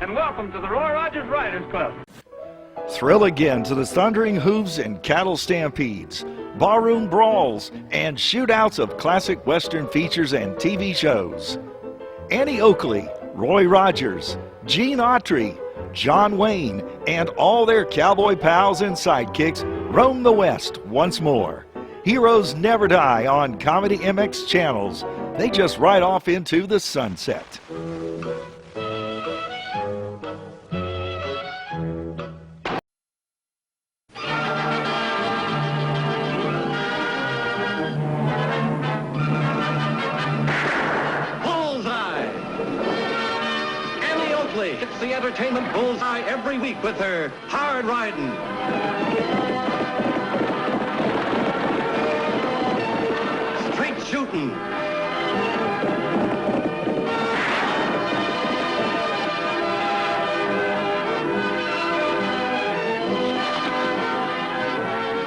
and welcome to the Roy Rogers Riders Club. Thrill again to the thundering hooves and cattle stampedes, barroom brawls, and shootouts of classic Western features and TV shows. Annie Oakley, Roy Rogers, Gene Autry, John Wayne, and all their cowboy pals and sidekicks roam the West once more. Heroes never die on Comedy MX channels. They just ride off into the sunset. It's the entertainment bullseye every week with her hard riding, straight shooting,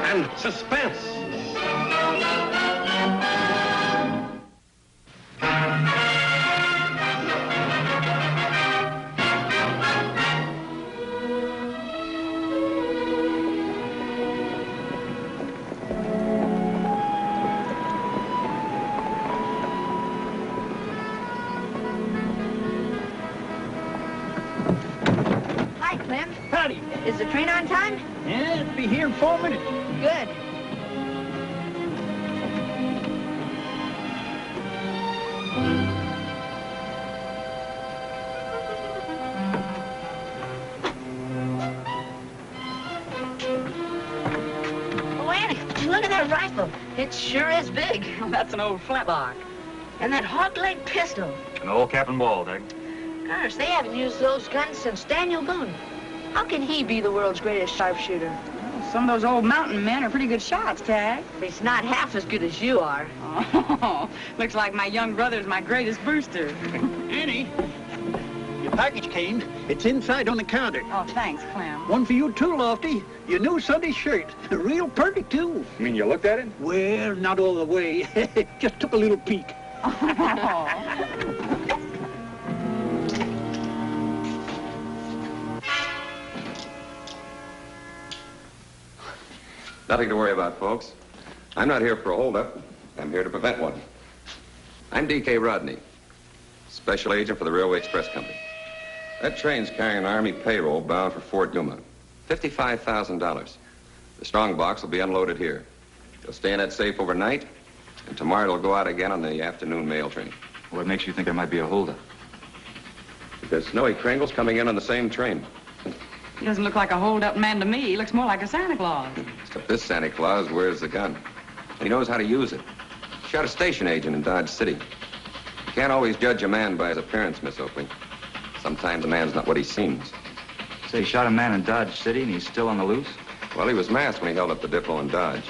and suspense. Howdy. Is the train on time? Yeah, it'll be here in 4 minutes. Good. Oh, Annie, look at that rifle. It sure is big. That's an old flintlock. And that hog-leg pistol. An old cap and ball, Doug. Gosh, they haven't used those guns since Daniel Boone. How can he be the world's greatest sharpshooter? Well, some of those old mountain men are pretty good shots, Tag. He's not half as good as you are. Oh, looks like my young brother's my greatest booster. Annie, your package came. It's inside on the counter. Oh, thanks, Clem. One for you too, Lofty. Your new Sunday shirt. Real pretty, too. You mean you looked at it? Well, not all the way. Just took a little peek. Oh. Nothing to worry about, folks. I'm not here for a holdup. I'm here to prevent one. I'm D.K. Rodney, special agent for the Railway Express Company. That train's carrying an Army payroll bound for Fort Yuma. $55,000. The strong box will be unloaded here. It'll stay in that safe overnight, and tomorrow it'll go out again on the afternoon mail train. What makes you think there might be a holdup? Because Snowy Kringle's coming in on the same train. He doesn't look like a hold-up man to me. He looks more like a Santa Claus. Except this Santa Claus wears the gun. He knows how to use it. Shot a station agent in Dodge City. You can't always judge a man by his appearance, Miss Oakley. Sometimes a man's not what he seems. Say, he shot a man in Dodge City and he's still on the loose? Well, he was masked when he held up the diplo in Dodge.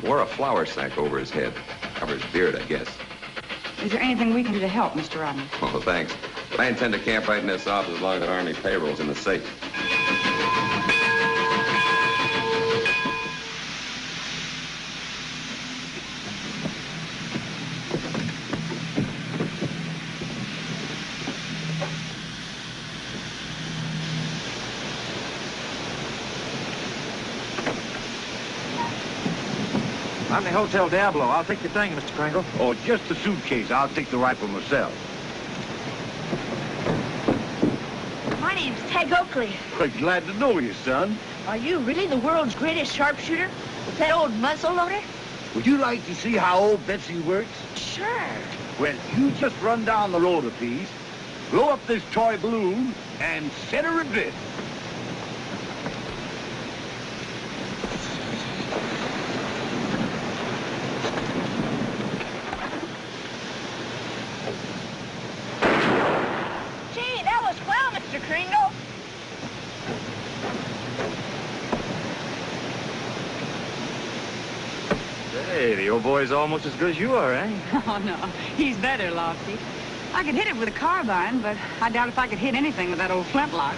Wore a flour sack over his head. Cover his beard, I guess. Is there anything we can do to help, Mr. Rodney? Oh, thanks. But I intend to camp right in this office as long as that Army payroll's in the safe. I'm the Hotel Diablo. I'll take the thing, Mr. Kringle. Oh, just the suitcase. I'll take the rifle myself. My name's Peg Oakley. Well, glad to know you, son. Are you really the world's greatest sharpshooter? With that old muzzle loader? Would you like to see how old Betsy works? Sure. Well, you just run down the road a piece, blow up this toy balloon, and set her adrift. Gee, that was well, Mr. Kringle. Hey, the old boy's almost as good as you are, eh? Oh, no. He's better, Lofty. I could hit it with a carbine, but I doubt if I could hit anything with that old flintlock.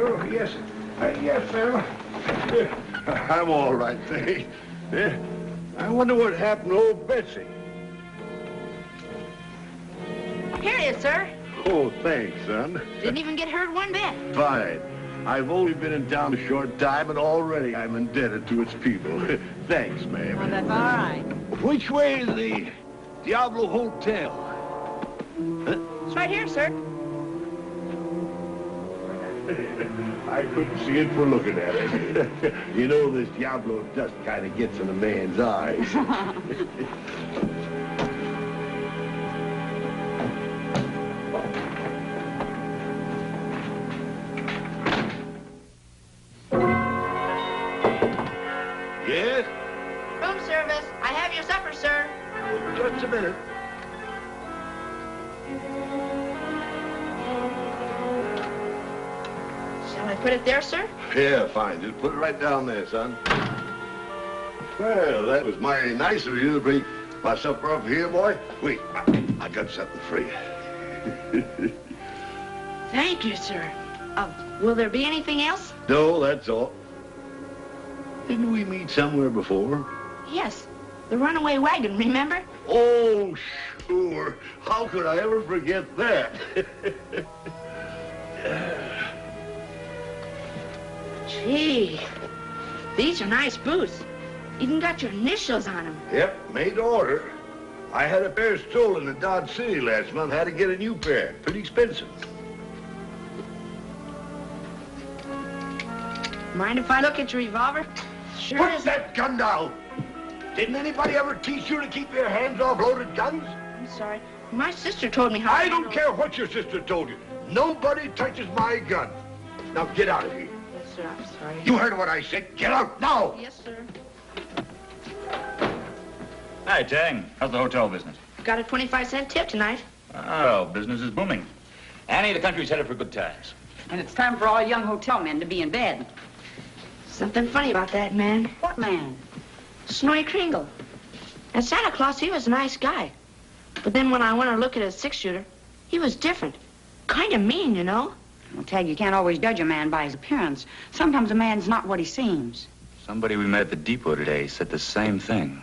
Yes. Yes, sir. I'm all right, thanks. Yeah. I wonder what happened to old Betsy. Here it is, sir. Oh, thanks, son. Didn't even get hurt one bit. Fine. I've only been in town a short time, and already I'm indebted to its people. Thanks, ma'am. Well, that's all right. Which way is the Diablo Hotel? It's right here, sir. I couldn't see it for looking at it. You know, this Diablo dust kind of gets in a man's eyes. Yes? Room service. I have your supper, sir. Just a minute. Shall I put it there, sir? Yeah, fine. Just put it right down there, son. Well, that was mighty nice of you to bring my supper up here, boy. Wait, I got something for you. Thank you, sir. Will there be anything else? No, that's all. Didn't we meet somewhere before? Yes. The runaway wagon, remember? Oh, sure. How could I ever forget that? Gee, these are nice boots. Even got your initials on them. Yep, made to order. I had a pair stolen in Dodge City last month. Had to get a new pair. Pretty expensive. Mind if I look at your revolver? Sure Put is. that gun down. Didn't anybody ever teach you to keep your hands off loaded guns? I'm sorry. My sister told me how I to don't handle- care what your sister told you. Nobody touches my gun. Now get out of here. Yes, sir. I'm sorry. You heard what I said. Get out now. Yes, sir. Hi, Tang. How's the hotel business? Got a 25-cent tip tonight. Oh, business is booming. Annie, the country's headed for good times. And it's time for all young hotel men to be in bed. Something funny about that man. What man? Snowy Kringle. And Santa Claus, he was a nice guy. But then when I went to look at his six-shooter, he was different. Kind of mean, you know. Well, Tag, you can't always judge a man by his appearance. Sometimes a man's not what he seems. Somebody we met at the depot today said the same thing.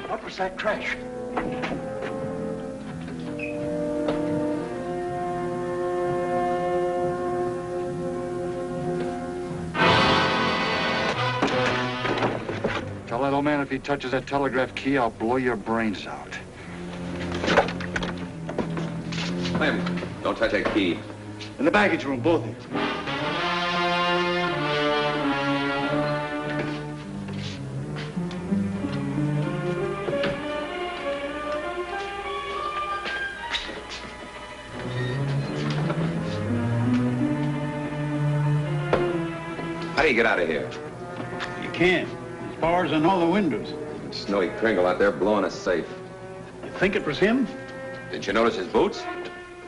What was that crash? Tell that old man if he touches that telegraph key, I'll blow your brains out. Clem, don't touch that key. In the baggage room, both of you. How do you get out of here? You can't. There's bars on all the windows. Snowy Kringle out there blowing us safe. You think it was him? Didn't you notice his boots?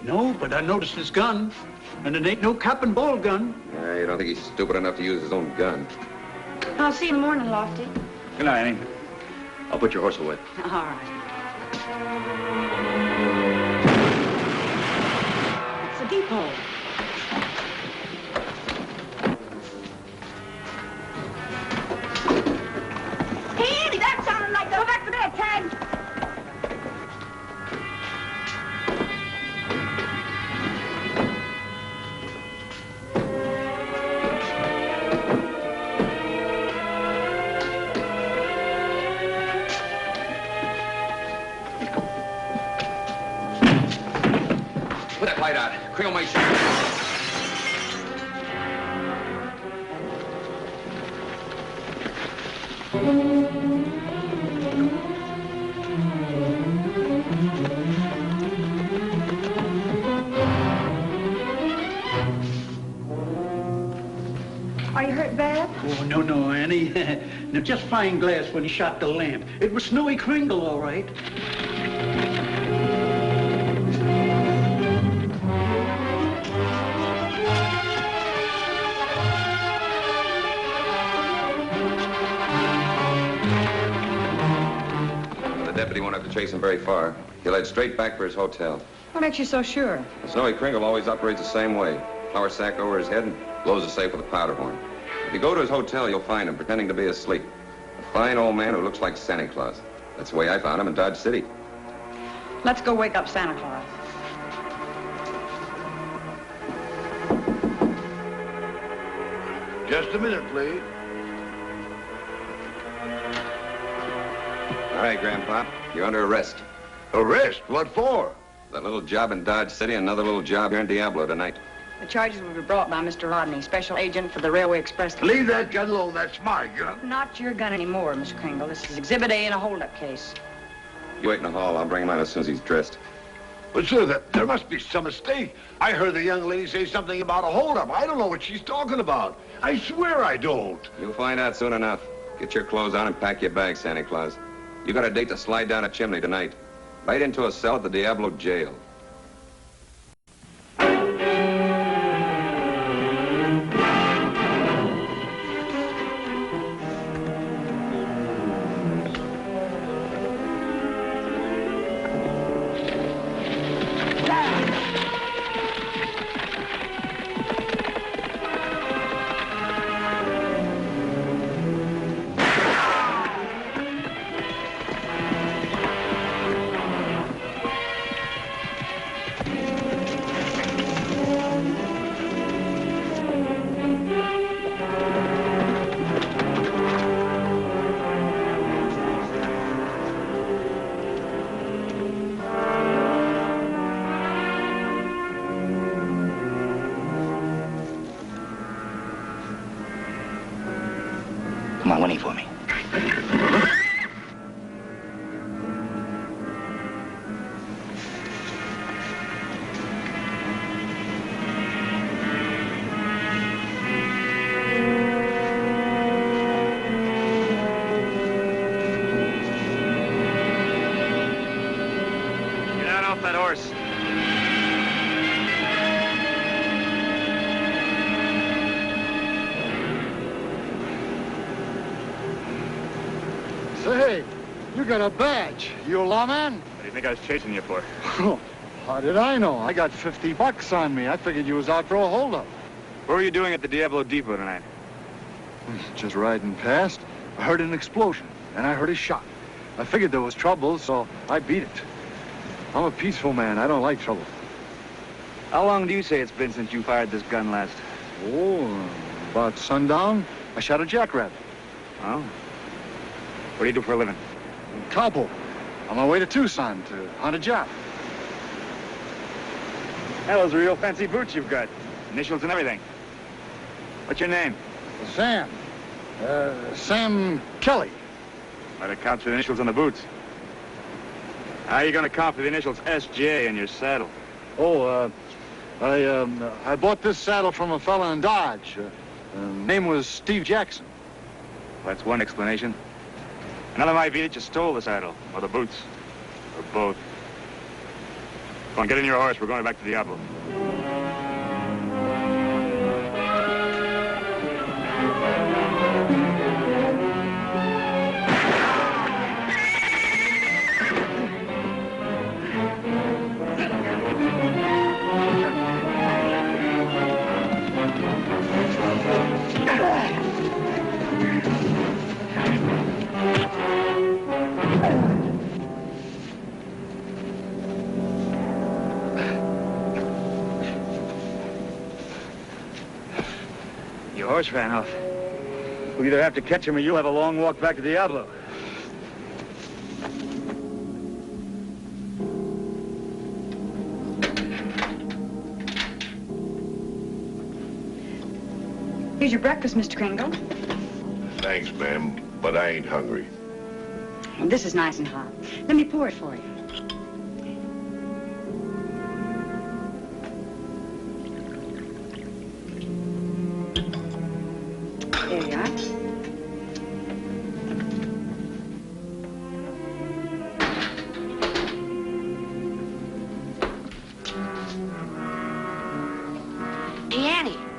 No, but I noticed his gun. And it ain't no cap and ball gun. You don't think he's stupid enough to use his own gun? I'll see you in the morning, Lofty. Good night, Annie. I'll put your horse away. All right. It's the depot. Hey, Annie, that sounded like the... Go back to bed, Tag. Put that light out. Kringle might shoot. Are you hurt bad? Oh, no, Annie. Now, just fine glass when he shot the lamp. It was Snowy Kringle, all right. The deputy won't have to chase him very far. He'll head straight back for his hotel. What makes you so sure? Snowy Kringle always operates the same way. Flour sack over his head and blows the safe with a powder horn. If you go to his hotel, you'll find him pretending to be asleep. A fine old man who looks like Santa Claus. That's the way I found him in Dodge City. Let's go wake up Santa Claus. Just a minute, please. All right, Grandpa, you're under arrest. Arrest? What for? That little job in Dodge City, another little job here in Diablo tonight. The charges will be brought by Mr. Rodney, special agent for the Railway Express Company. Leave that gun alone. That's my gun. Not your gun anymore, Miss Kringle. This is Exhibit A in a hold-up case. You wait in the hall. I'll bring him out as soon as he's dressed. But, sir, there must be some mistake. I heard the young lady say something about a holdup. I don't know what she's talking about. I swear I don't. You'll find out soon enough. Get your clothes on and pack your bags, Santa Claus. You got a date to slide down a chimney tonight. Right into a cell at the Diablo jail. Come on, whinny for me. Get out off that horse. Say, you got a badge. You a lawman? What do you think I was chasing you for? How did I know? I got $50 on me. I figured you was out for a holdup. What were you doing at the Diablo Depot tonight? Just riding past. I heard an explosion, and I heard a shot. I figured there was trouble, so I beat it. I'm a peaceful man. I don't like trouble. How long do you say it's been since you fired this gun last? Oh, about sundown, I shot a jackrabbit. Oh? What do you do for a living? Cowboy. On my way to Tucson to hunt a job. Those are real fancy boots you've got. Initials and everything. What's your name? Sam. Sam Kelly. Might account for the initials on the boots. How are you going to account for the initials S.J. in your saddle? Oh, I bought this saddle from a fella in Dodge. Name was Steve Jackson. That's one explanation. Another might be that you stole the saddle, or the boots, or both. Come on, get in your horse. We're going back to Diablo. Your horse ran off. We'll either have to catch him or you'll have a long walk back to Diablo. Here's your breakfast, Mr. Kringle. Thanks, ma'am, but I ain't hungry. This is nice and hot. Let me pour it for you.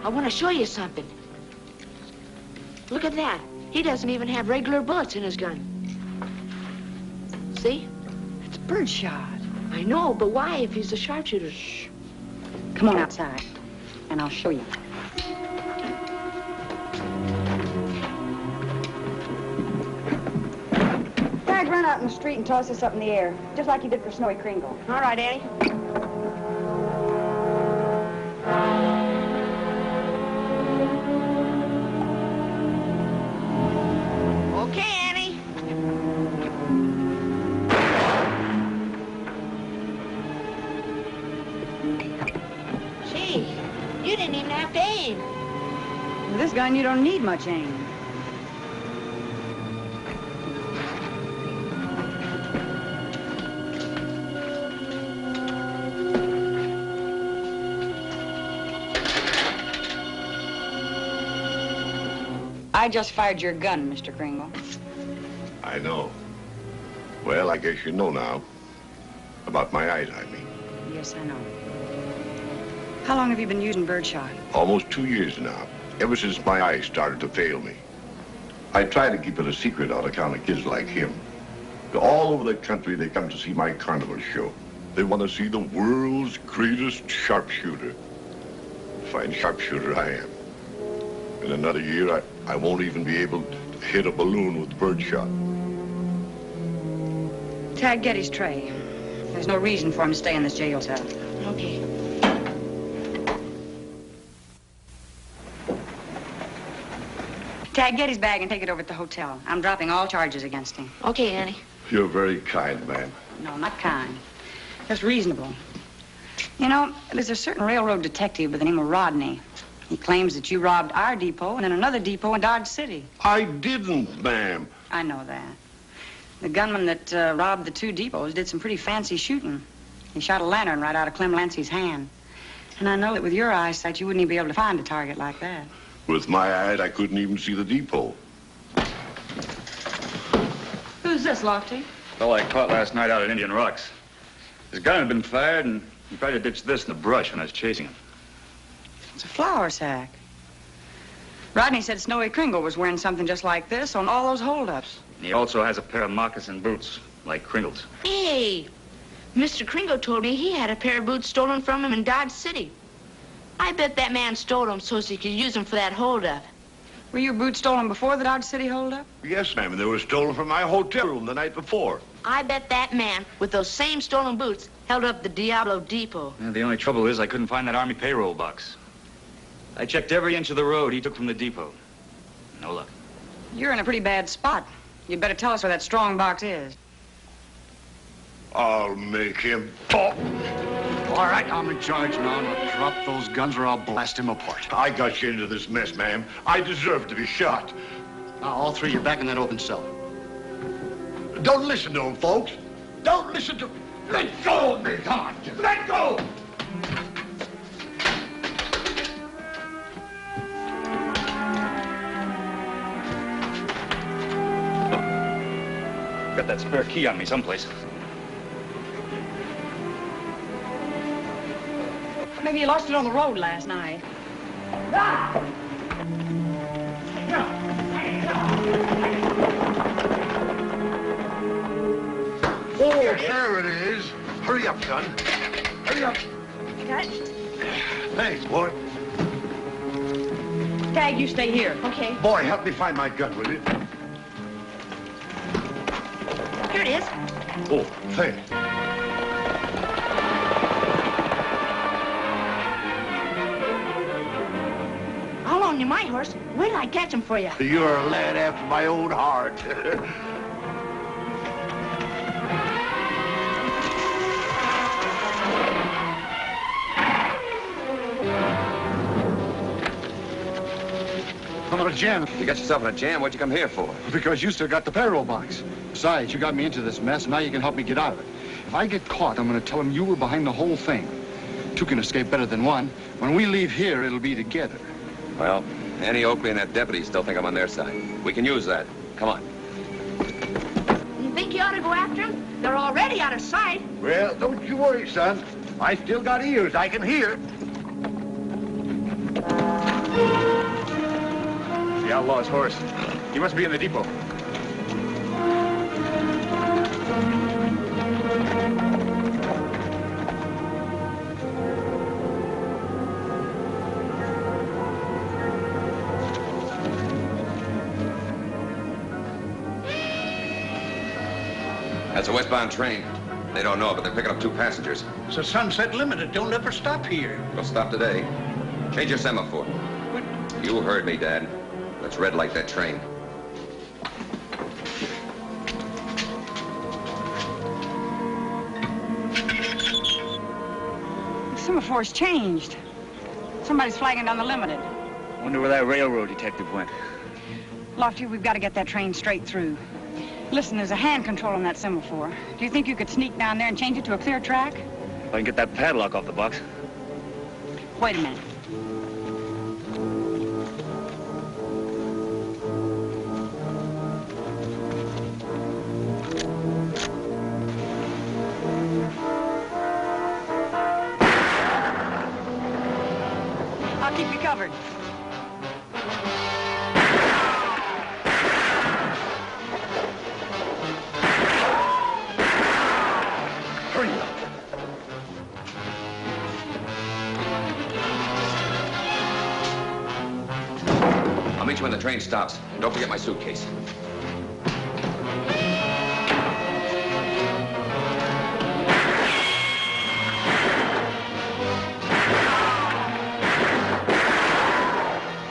I want to show you something. Look at that. He doesn't even have regular bullets in his gun. See? It's birdshot. I know, but why if he's a sharpshooter? Shh. Come on outside, and I'll show you. Tag, run out in the street and toss this up in the air, just like you did for Snowy Kringle. All right, Annie. Okay, Annie. Gee, you didn't even have to aim. With this gun, you don't need much aim. I just fired your gun, Mr. Kringle. I know. Well, I guess you know now. About my eyes, I mean. Yes, I know. How long have you been using birdshot? Almost 2 years now. Ever since my eyes started to fail me. I try to keep it a secret on account of kids like him. All over the country, they come to see my carnival show. They want to see the world's greatest sharpshooter. Fine sharpshooter I am. In another year, I won't even be able to hit a balloon with birdshot. Tag, get his tray. There's no reason for him to stay in this jail cell. Okay. Tag, get his bag and take it over to the hotel. I'm dropping all charges against him. Okay, Annie. You're very kind, ma'am. No, not kind. Just reasonable. You know, there's a certain railroad detective by the name of Rodney. He claims that you robbed our depot and then another depot in Dodge City. I didn't, ma'am. I know that. The gunman that robbed the two depots did some pretty fancy shooting. He shot a lantern right out of Clem Lancey's hand. And I know that with your eyesight, you wouldn't even be able to find a target like that. With my eyes, I couldn't even see the depot. Who's this, Lofty? Fellow I caught last night out at Indian Rocks. His gun had been fired, and he tried to ditch this in the brush when I was chasing him. It's a flour sack. Rodney said Snowy Kringle was wearing something just like this on all those holdups. He also has a pair of moccasin boots, like Kringle's. Hey, Mr. Kringle told me he had a pair of boots stolen from him in Dodge City. I bet that man stole them so he could use them for that holdup. Were your boots stolen before the Dodge City holdup? Yes, ma'am, and they were stolen from my hotel room the night before. I bet that man, with those same stolen boots, held up the Diablo Depot. Yeah, the only trouble is I couldn't find that Army payroll box. I checked every inch of the road he took from the depot. No luck. You're in a pretty bad spot. You'd better tell us where that strong box is. I'll make him talk. All right, I'm in charge now. Now drop those guns or I'll blast him apart. I got you into this mess, ma'am. I deserve to be shot. Now, all three, you're back in that open cell. Don't listen to him, folks. Don't listen to... Let go of me! Come on, let go! Got that spare key on me someplace. Maybe you lost it on the road last night. Oh, there it is. Hurry up, son. Hurry up. Cut. Thanks, boy. Tag, you stay here. Okay. Boy, help me find my gun, will you? Here it is. Oh, thanks. I'll loan you my horse. Wait till I catch him for you. You're a lad after my own heart. I'm in a jam. You got yourself in a jam. What'd you come here for? Because you still got the payroll box. Besides, you got me into this mess, and now you can help me get out of it. If I get caught, I'm going to tell them you were behind the whole thing. Two can escape better than one. When we leave here, it'll be together. Well, Annie Oakley and that deputy still think I'm on their side. We can use that. Come on. You think you ought to go after them? They're already out of sight. Well, don't you worry, son. I still got ears. I can hear. outlaw's horse. He must be in the depot. That's a westbound train. They don't know it, but they're picking up 2 passengers. It's a Sunset Limited. Don't ever stop here. We'll stop today. Change your semaphore. What? You heard me, Dad. Let's red light that train. The semaphore's changed. Somebody's flagging down the limited. Wonder where that railroad detective went. Lofty, we've got to get that train straight through. Listen, there's a hand control on that semaphore. Do you think you could sneak down there and change it to a clear track? If I can get that padlock off the box. Wait a minute. I'll keep you covered. I'll meet you when the train stops. And don't forget my suitcase.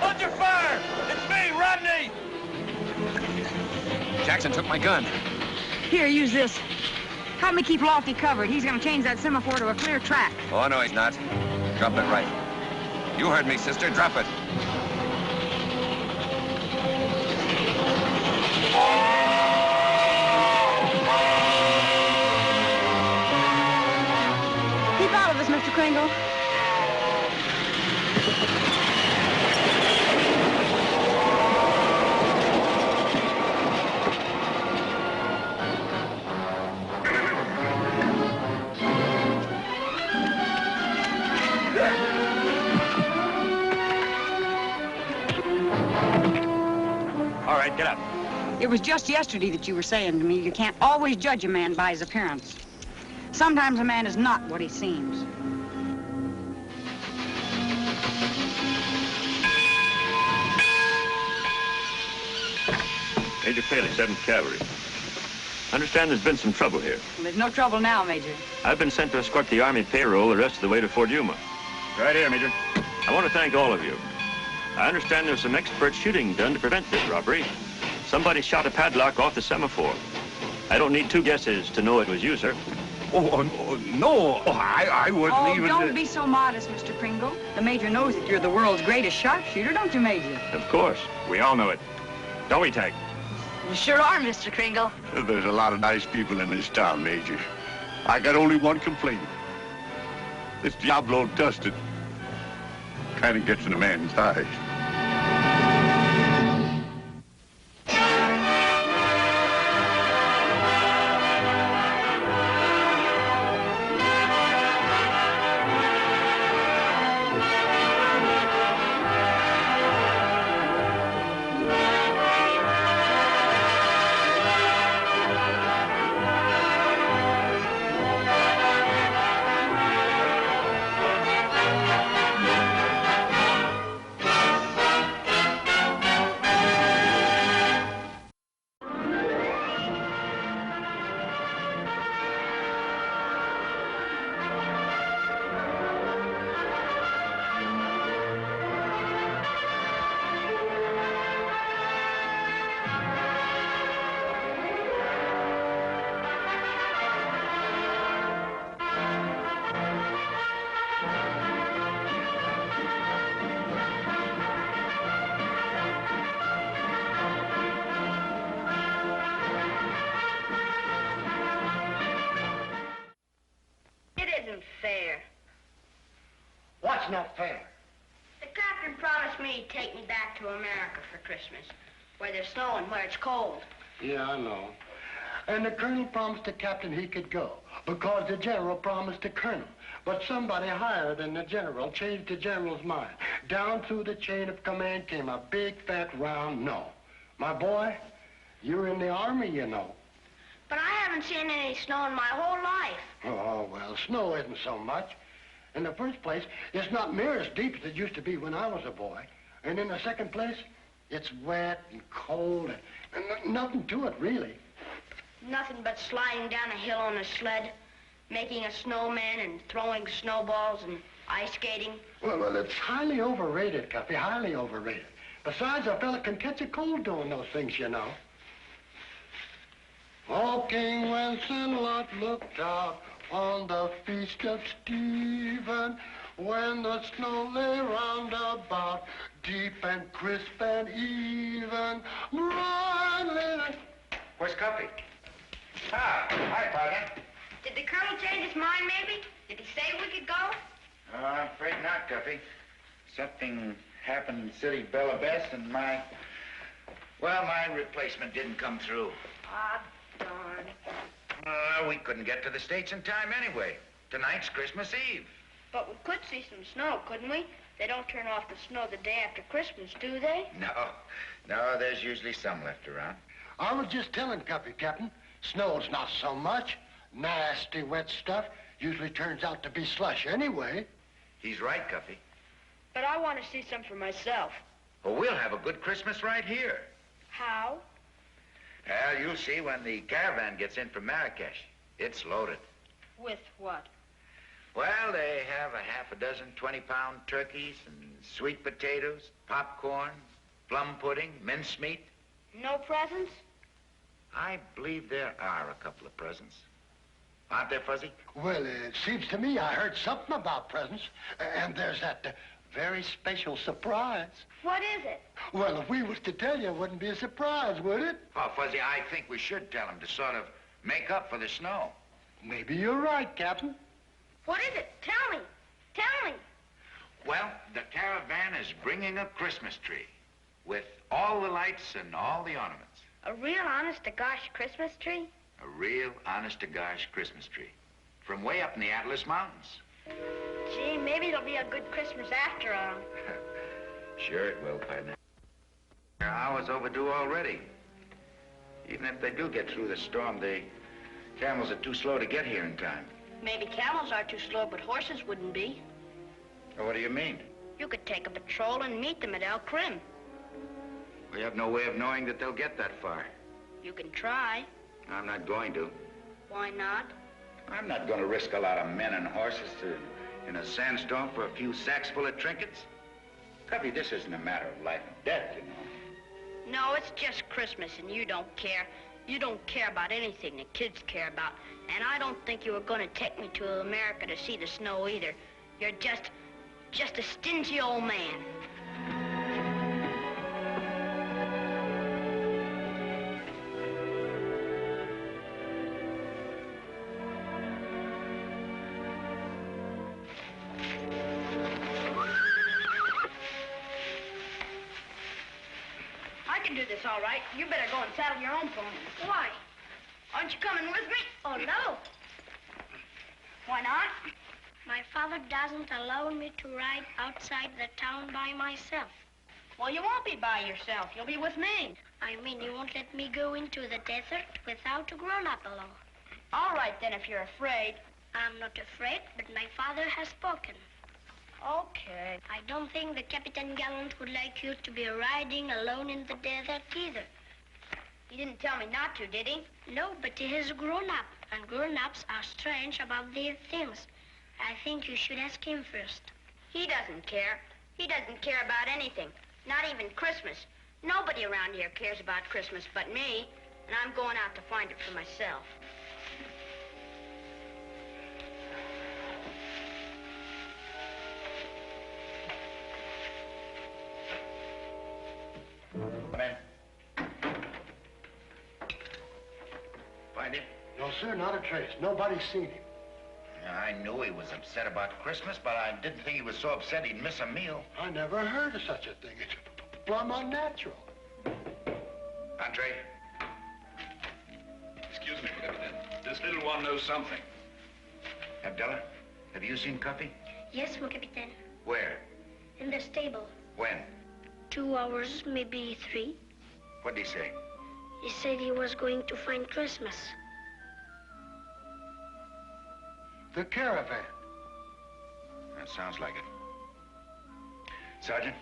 Hold your fire! It's me, Rodney! Jackson took my gun. Here, use this. Help me keep Lofty covered. He's gonna change that semaphore to a clear track. Oh, no, he's not. Drop it right. You heard me, sister. Drop it. Keep out of this, Mr. Kringle. All right, get up. It was just yesterday that you were saying to me you can't always judge a man by his appearance. Sometimes a man is not what he seems. Major Paley, 7th Cavalry. Understand there's been some trouble here. Well, there's no trouble now, Major. I've been sent to escort the Army payroll the rest of the way to Fort Yuma. Right here, Major. I want to thank all of you. I understand there's some expert shooting done to prevent this robbery. Somebody shot a padlock off the semaphore. I don't need 2 guesses to know it was you, sir. Oh, no. I wasn't Oh, even... don't be so modest, Mr. Kringle. The Major knows that you're the world's greatest sharpshooter, don't you, Major? Of course. We all know it. Don't we, Tag? You sure are, Mr. Kringle. There's a lot of nice people in this town, Major. I got only one complaint. This Diablo dusted kind of gets in a man's eyes. Fair. What's not fair? The captain promised me he'd take me back to America for Christmas, where there's snow and where it's cold. Yeah, I know. And the colonel promised the captain he could go because the general promised the colonel. But somebody higher than the general changed the general's mind. Down through the chain of command came a big, fat, round no. My boy, you're in the army, you know. But I haven't seen any snow in my whole life. Oh, well, snow isn't so much. In the first place, it's not near as deep as it used to be when I was a boy. And in the second place, it's wet and cold and nothing to it, really. Nothing but sliding down a hill on a sled, making a snowman and throwing snowballs and ice skating. Well, it's highly overrated, Cuffy, highly overrated. Besides, a fella can catch a cold doing those things, you know. O King Lancelot looked out on the feast of Stephen, when the snow lay round about, deep and crisp and even, brightly. Where's Cuffy? Ah, hi, partner. Did the colonel change his mind, maybe? Did he say we could go? I'm afraid not, Cuffy. Something happened in City Bella Best, and my replacement didn't come through. Ah, darn. We couldn't get to the States in time anyway. Tonight's Christmas Eve. But we could see some snow, couldn't we? They don't turn off the snow the day after Christmas, do they? No, there's usually some left around. I was just telling Cuffy, Captain, snow's not so much. Nasty, wet stuff usually turns out to be slush anyway. He's right, Cuffy. But I want to see some for myself. Well, we'll have a good Christmas right here. How? Well, you'll see when the caravan gets in from Marrakesh. It's loaded. With what? Well, they have a half a dozen 20-pound turkeys and sweet potatoes, popcorn, plum pudding, mincemeat. No presents? I believe there are a couple of presents. Aren't there, Fuzzy? Well, it seems to me I heard something about presents, and there's that very special surprise. What is it? Well, if we was to tell you, it wouldn't be a surprise, would it? Oh, Fuzzy, I think we should tell him to sort of make up for the snow. Maybe you're right, Captain. What is it? Tell me. Tell me. Well, the caravan is bringing a Christmas tree with all the lights and all the ornaments. A real honest-to-gosh Christmas tree? A real honest-to-gosh Christmas tree from way up in the Atlas Mountains. Gee, maybe it'll be a good Christmas after all. Sure it will, partner. They're hours overdue already. Even if they do get through the storm, the camels are too slow to get here in time. Maybe camels are too slow, but horses wouldn't be. Well, what do you mean? You could take a patrol and meet them at El Krim. We have no way of knowing that they'll get that far. You can try. I'm not going to. Why not? I'm not going to risk a lot of men and horses in a sandstorm for a few sacks full of trinkets. Cuffy, this isn't a matter of life and death, you know. No, it's just Christmas, and you don't care. You don't care about anything the kids care about. And I don't think you were going to take me to America to see the snow either. You're just a stingy old man. I can do this all right. You better go and saddle your own pony. Why? Aren't you coming with me? Oh, no. Why not? My father doesn't allow me to ride outside the town by myself. Well, you won't be by yourself. You'll be with me. I mean, you won't let me go into the desert without a grown-up along. All right, then, if you're afraid. I'm not afraid, but my father has spoken. Okay. I don't think the Captain Gallant would like you to be riding alone in the desert either. He didn't tell me not to, did he? No, but he is grown up, and grown-ups are strange about these things. I think you should ask him first. He doesn't care. He doesn't care about anything, not even Christmas. Nobody around here cares about Christmas but me, and I'm going out to find it for myself. Come in. Find him? No, sir, not a trace. Nobody's seen him. I knew he was upset about Christmas, but I didn't think he was so upset he'd miss a meal. I never heard of such a thing. It's plumb unnatural. Entree. Excuse me. This little one knows something. Abdullah, have you seen Cuffy? Yes, mon capitaine. Where? In the stable. When? 2 hours, maybe 3. What did he say? He said he was going to find Christmas. The caravan. That sounds like it. Sergeant?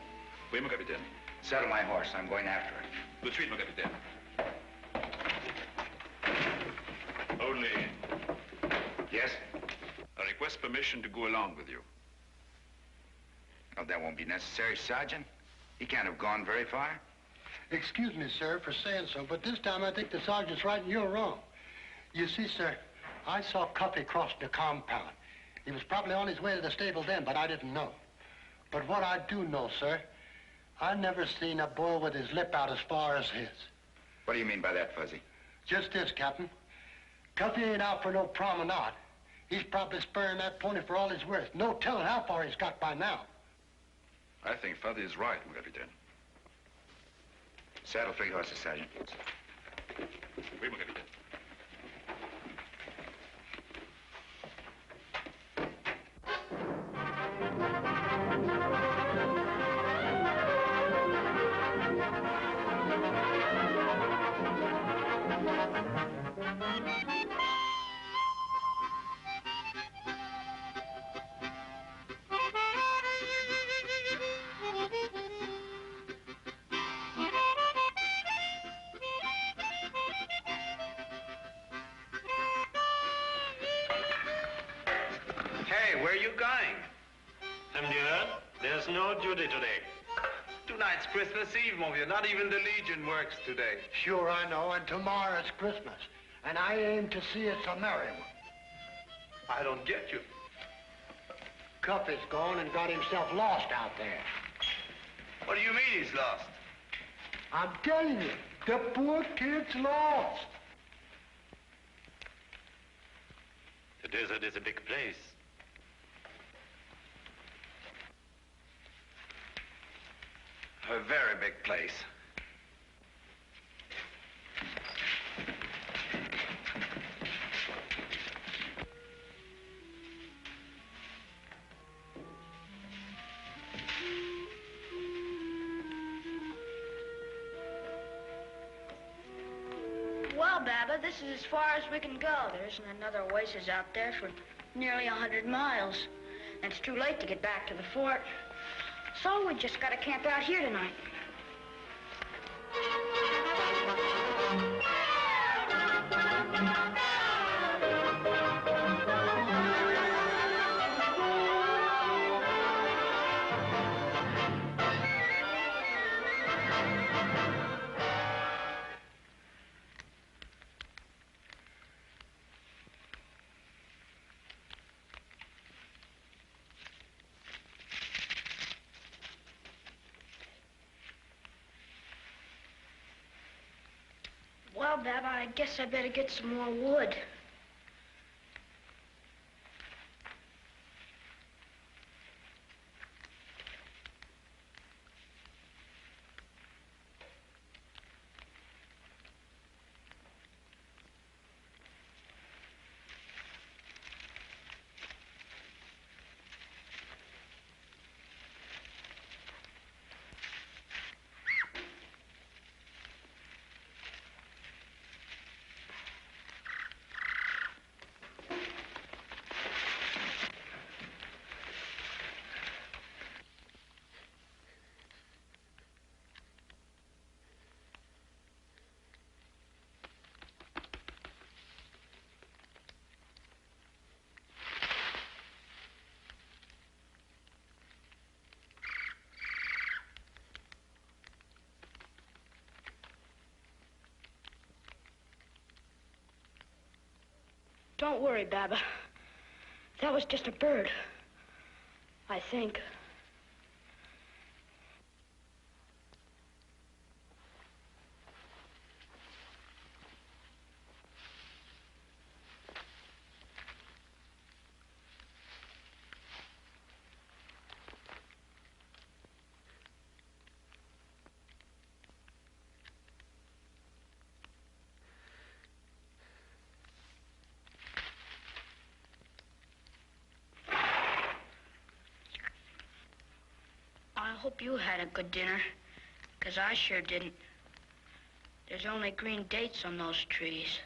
Oui, mon capitaine. Saddle my horse. I'm going after her. Tout de suite, mon capitaine. Only, Yes? I request permission to go along with you. Oh, that won't be necessary, Sergeant. He can't have gone very far. Excuse me, sir, for saying so, but this time I think the sergeant's right and you're wrong. You see, sir, I saw Cuffy cross the compound. He was probably on his way to the stable then, but I didn't know. But what I do know, sir, I never seen a bull with his lip out as far as his. What do you mean by that, Fuzzy? Just this, Captain. Cuffy ain't out for no promenade. He's probably spurring that pony for all he's worth. No telling how far he's got by now. I think Fuzzy is right, mon capitaine. Saddle 3 horses, Sergeant. Oui, mon capitaine. Hey, where are you going? Dear, there's no duty today. Tonight's Christmas Eve, mon vieux. Not even the Legion works today. Sure, I know, and tomorrow's Christmas. And I aim to see it's a merry one. I don't get you. Cuffy's gone and got himself lost out there. What do you mean he's lost? I'm telling you, the poor kid's lost. The desert is a big place. A very big place. Well, Baba, this is as far as we can go. There isn't another oasis out there for nearly 100 miles. And it's too late to get back to the fort. So we just gotta camp out here tonight. Well, Baba, I guess I better get some more wood. Don't worry, Baba. That was just a bird. I think. hope you had a good dinner, 'cause I sure didn't. There's only green dates on those trees.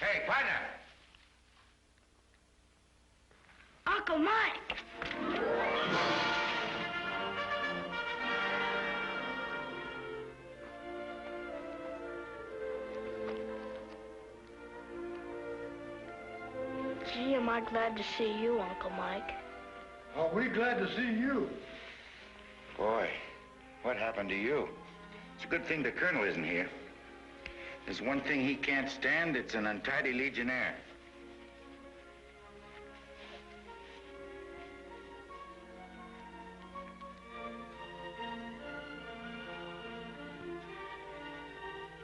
Hey, partner! Uncle Mike! Gee, am I glad to see you, Uncle Mike. Are we glad to see you? Boy, what happened to you? It's a good thing the Colonel isn't here. There's one thing he can't stand, it's an untidy legionnaire.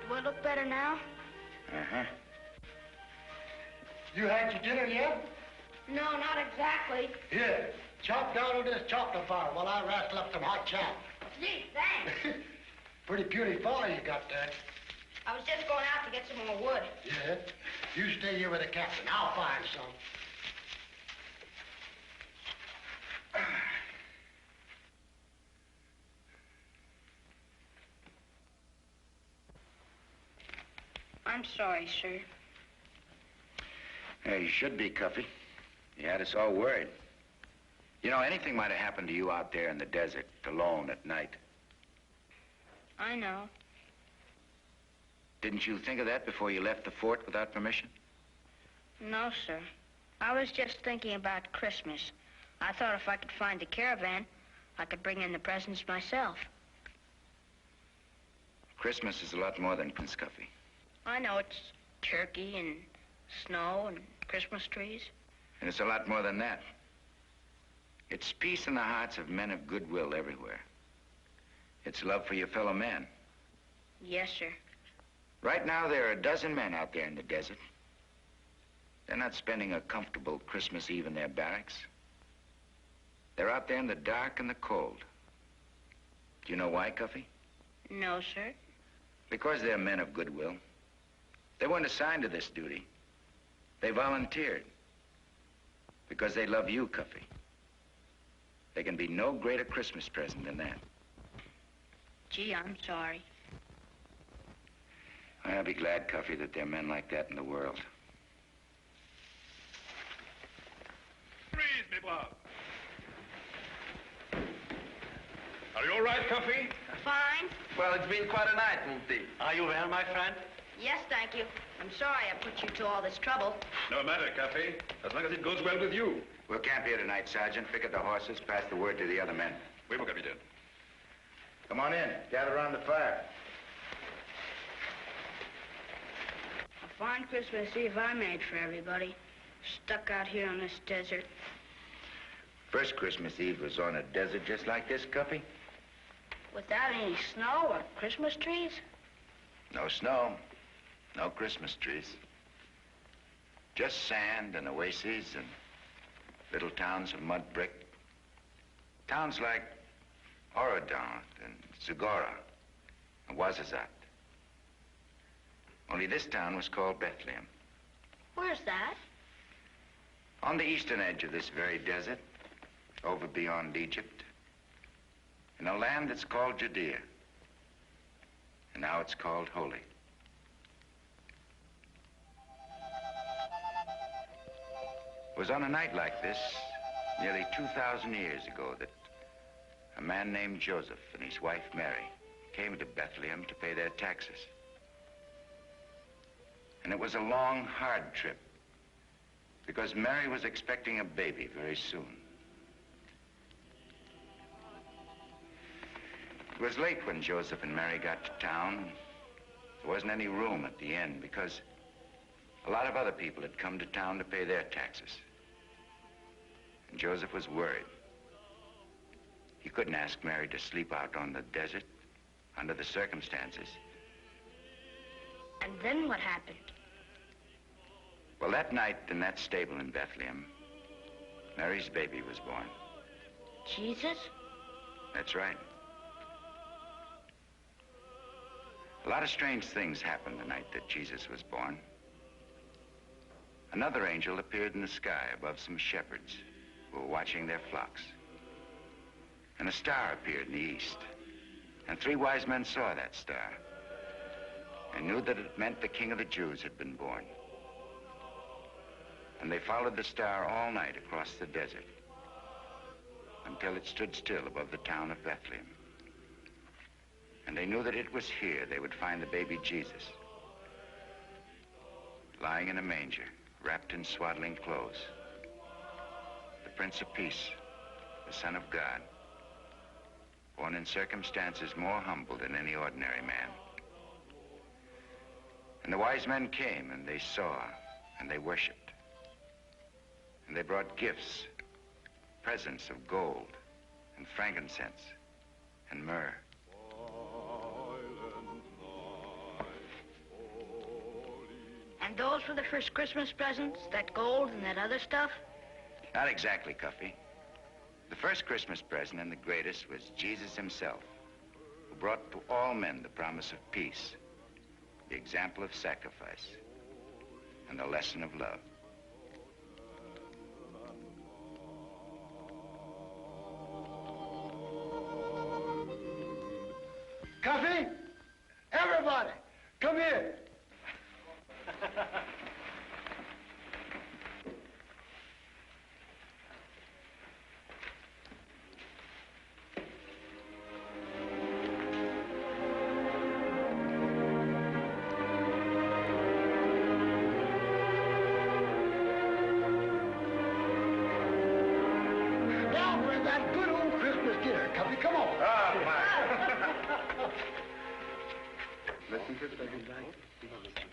Do I look better now? Uh-huh. You had your dinner yet? No, not exactly. Here, chop down on this chocolate fire while I rascal up some hot chow. Gee, thanks. Pretty puny fire you got there. I was just going out to get some more wood. Yeah? You stay here with the captain. I'll find some. I'm sorry, sir. Yeah, you should be, Cuffy. You had us all worried. You know, anything might have happened to you out there in the desert, alone at night. I know. Didn't you think of that before you left the fort without permission? No, sir. I was just thinking about Christmas. I thought if I could find the caravan, I could bring in the presents myself. Christmas is a lot more than Cuffy. I know it's turkey and snow and Christmas trees. And it's a lot more than that. It's peace in the hearts of men of goodwill everywhere. It's love for your fellow man. Yes, sir. Right now, there are a dozen men out there in the desert. They're not spending a comfortable Christmas Eve in their barracks. They're out there in the dark and the cold. Do you know why, Cuffy? No, sir. Because they're men of goodwill. They weren't assigned to this duty. They volunteered. Because they love you, Cuffy. There can be no greater Christmas present than that. Gee, I'm sorry. I'll be glad, Cuffy, that there are men like that in the world. Freeze me, Bob. Are you all right, Cuffy? Fine. Well, it's been quite a night, Moonty. Are you well, my friend? Yes, thank you. I'm sorry I put you to all this trouble. No matter, Cuffy. As long as it goes well with you. We'll camp here tonight, Sergeant. Pick up the horses, pass the word to the other men. We will, Captain. Come on in. Gather around the fire. A fine Christmas Eve I made for everybody. Stuck out here on this desert. First Christmas Eve was on a desert just like this, Cuffy. Without any snow or Christmas trees? No snow. No Christmas trees. Just sand and oases and little towns of mud brick. Towns like Orodon and Zagora and Ouazzazate. Only this town was called Bethlehem. Where's that? On the eastern edge of this very desert, over beyond Egypt, in a land that's called Judea. And now it's called Holy. It was on a night like this, nearly 2,000 years ago, that a man named Joseph and his wife Mary came to Bethlehem to pay their taxes. And it was a long, hard trip, because Mary was expecting a baby very soon. It was late when Joseph and Mary got to town. There wasn't any room at the inn because a lot of other people had come to town to pay their taxes. And Joseph was worried. He couldn't ask Mary to sleep out on the desert under the circumstances. And then what happened? Well, that night in that stable in Bethlehem, Mary's baby was born. Jesus? That's right. A lot of strange things happened the night that Jesus was born. Another angel appeared in the sky above some shepherds who were watching their flocks. And a star appeared in the east. And 3 wise men saw that star and knew that it meant the King of the Jews had been born. And they followed the star all night across the desert until it stood still above the town of Bethlehem. And they knew that it was here they would find the baby Jesus, lying in a manger, wrapped in swaddling clothes. The Prince of Peace, the Son of God, born in circumstances more humble than any ordinary man. And the wise men came, and they saw, and they worshiped. And they brought gifts, presents of gold, and frankincense, and myrrh. And those were the first Christmas presents? That gold and that other stuff? Not exactly, Cuffy. The first Christmas present and the greatest was Jesus himself, who brought to all men the promise of peace, the example of sacrifice, and the lesson of love. Cuffy, everybody, come here. Now for that good old Christmas dinner, Cuffy, come on. Listen to it.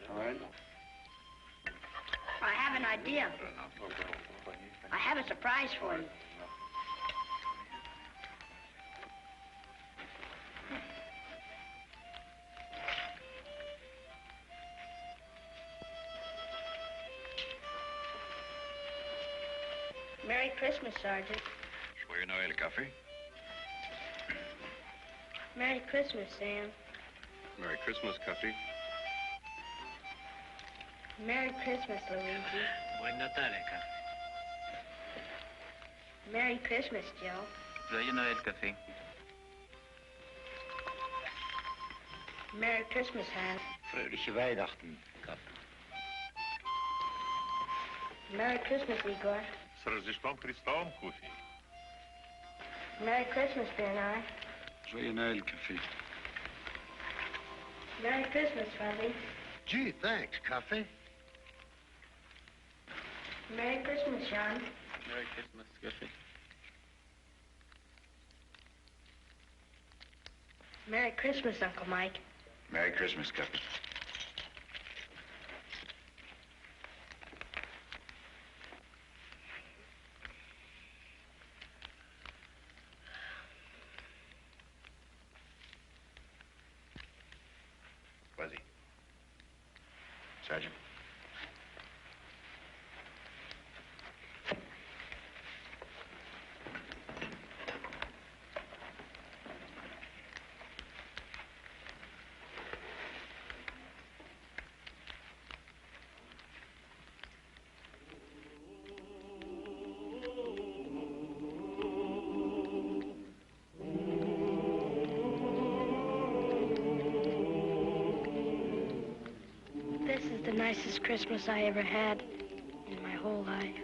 All right. I have an idea. I have a surprise for you. Merry Christmas, Sergeant. Goeie Noël, Cuffy. Merry Christmas, Sam. Merry Christmas, Cuffy. Merry Christmas, Luigi. Buon Natale, Cuffy. Merry Christmas, Joe. Goeie Noël, Cuffy. Merry Christmas, Hans. Fröhliche Weihnachten, Cuffy. Merry Christmas, Igor. С Рождеством Христом, Cuffy. Merry Christmas, Bernard. Joyeux Noël, Cuffy. Merry Christmas, Fuzzy. Gee, thanks, Cuffy. Merry Christmas, Sean. Merry Christmas, Cuffy. Merry Christmas, Uncle Mike. Merry Christmas, Cuffy. Fuzzy. Sergeant. This is the nicest Christmas I ever had in my whole life.